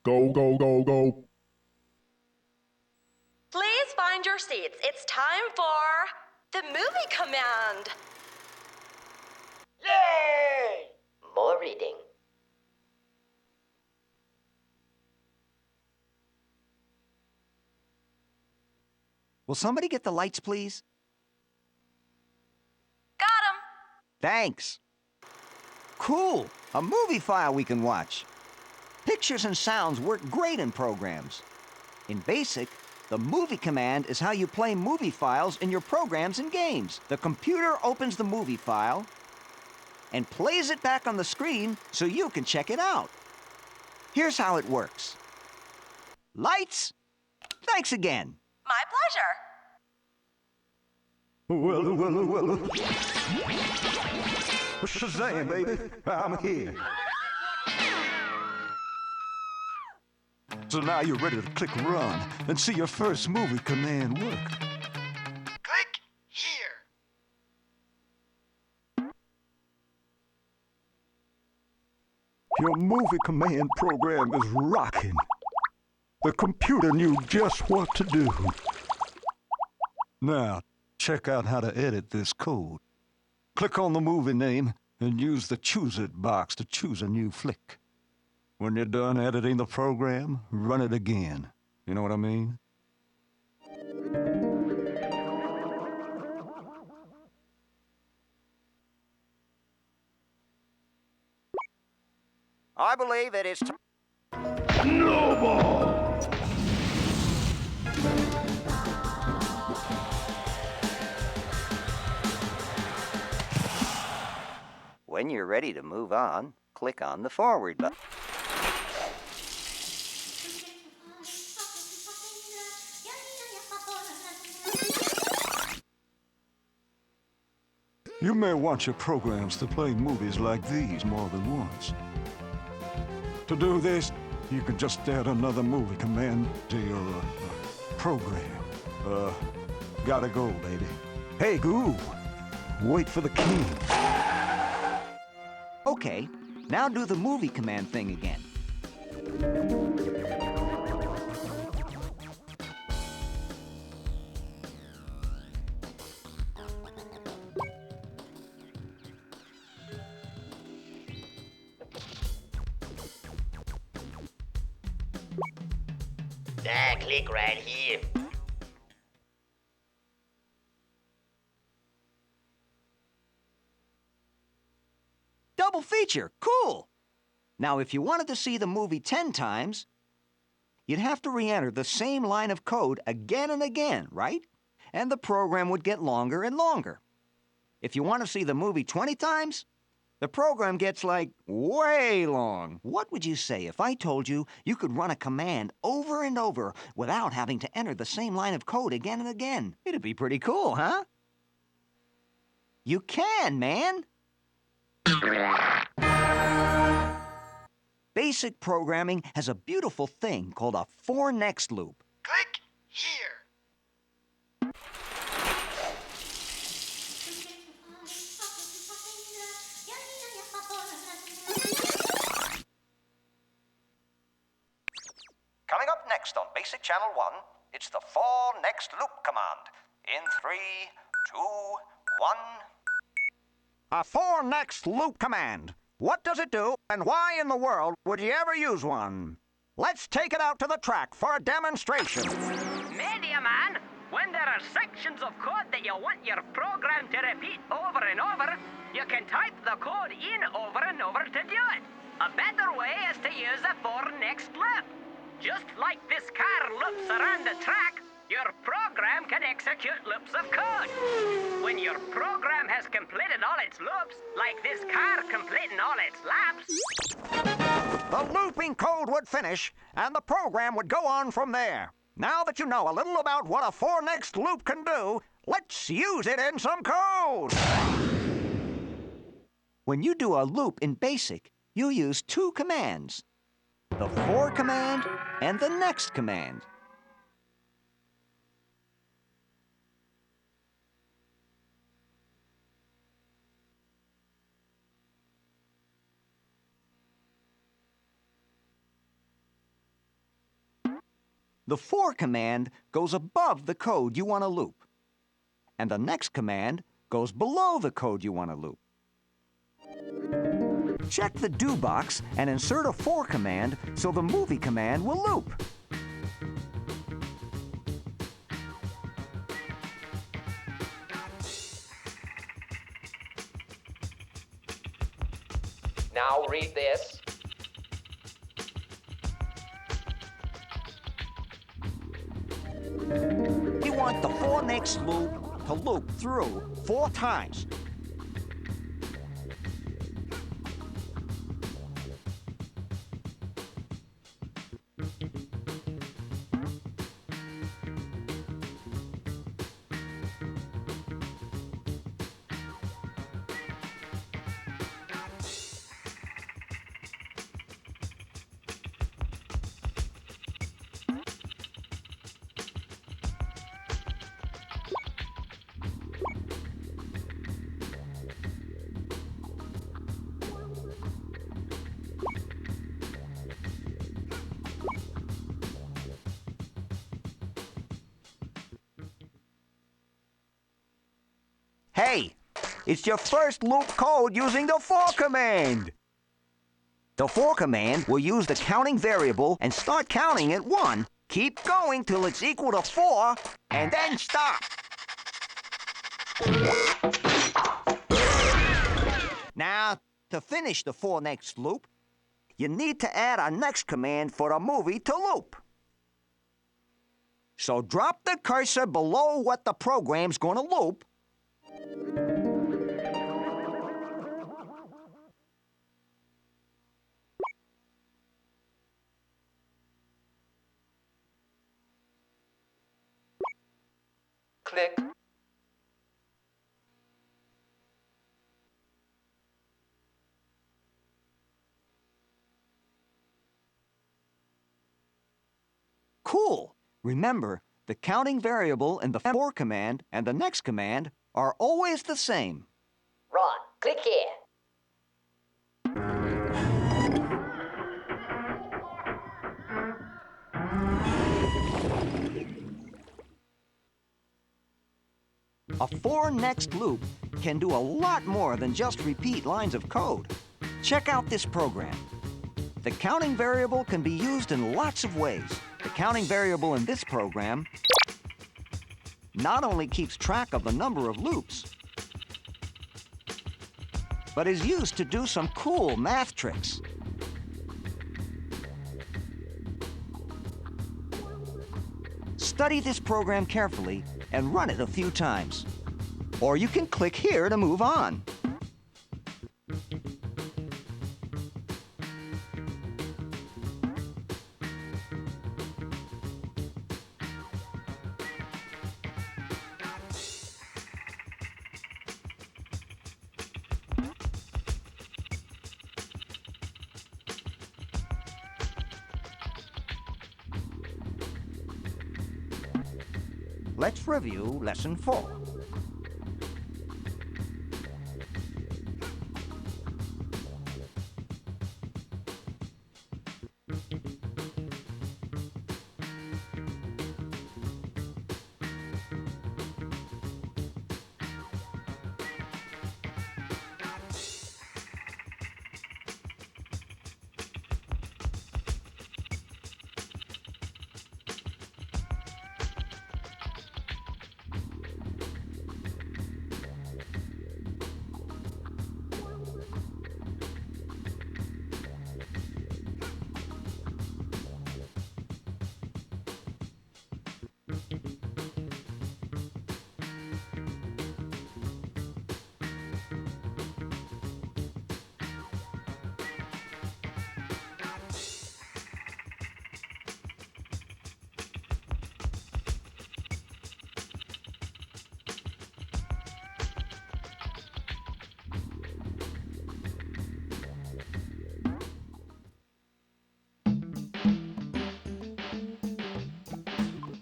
Go, go, go, go. Please find your seats. It's time for the movie command. Yay! More reading. Will somebody get the lights, please? Got 'em. Thanks. Cool! A movie file we can watch. Pictures and sounds work great in programs. In BASIC, the movie command is how you play movie files in your programs and games. The computer opens the movie file and plays it back on the screen so you can check it out. Here's how it works. Lights? Thanks again. My pleasure. Well. Shazam, baby, I'm here. So now you're ready to click run and see your first movie command work. Click here. Your movie command program is rocking. The computer knew just what to do. Now, check out how to edit this code. Click on the movie name and use the Choose It box to choose a new flick. When you're done editing the program, run it again. You know what I mean? I believe it is time. When you're ready to move on, click on the forward button. You may want your programs to play movies like these more than once. To do this, you can just add another movie command to your program. Gotta go, baby. Hey, Goo, wait for the king. Okay, now do the movie command thing again. Click right here. Double feature, cool! Now, if you wanted to see the movie 10 times, you'd have to re-enter the same line of code again and again, right? And the program would get longer and longer. If you want to see the movie 20 times, the program gets, like, way long. What would you say if I told you you could run a command over and over without having to enter the same line of code again and again? It'd be pretty cool, huh? You can, man! Basic programming has a beautiful thing called a for next loop. Click here. Coming up next on Basic Channel 1, it's the for next loop command. In 3, 2, 1... A for next loop command. What does it do, and why in the world would you ever use one? Let's take it out to the track for a demonstration. Media Man, when there are sections of code that you want your program to repeat over and over, you can type the code in over and over to do it. A better way is to use a for next loop. Just like this car loops around the track, your program can execute loops of code. When your program has completed all its loops, like this car completing all its laps, The looping code would finish, and the program would go on from there. Now that you know a little about what a for next loop can do, let's use it in some code. When you do a loop in BASIC, you use two commands. The for command and the next command. The for command goes above the code you want to loop. And the next command goes below the code you want to loop. Check the do box and insert a for command so the movie command will loop. Now read this. You want the for next loop to loop through 4 times. Hey, it's your first loop code using the for command. The for command will use the counting variable and start counting at 1. Keep going till it's equal to 4, and then stop. Now, to finish the for next loop, you need to add a next command for the movie to loop. So drop the cursor below what the program's going to loop. Click. Cool. Remember, the counting variable in the for command and the next command are always the same. Ron, click here. A for next loop can do a lot more than just repeat lines of code. Check out this program. The counting variable can be used in lots of ways. The counting variable in this program not only keeps track of the number of loops, but is used to do some cool math tricks. Study this program carefully and run it a few times. Or you can click here to move on. Let's review Lesson 4.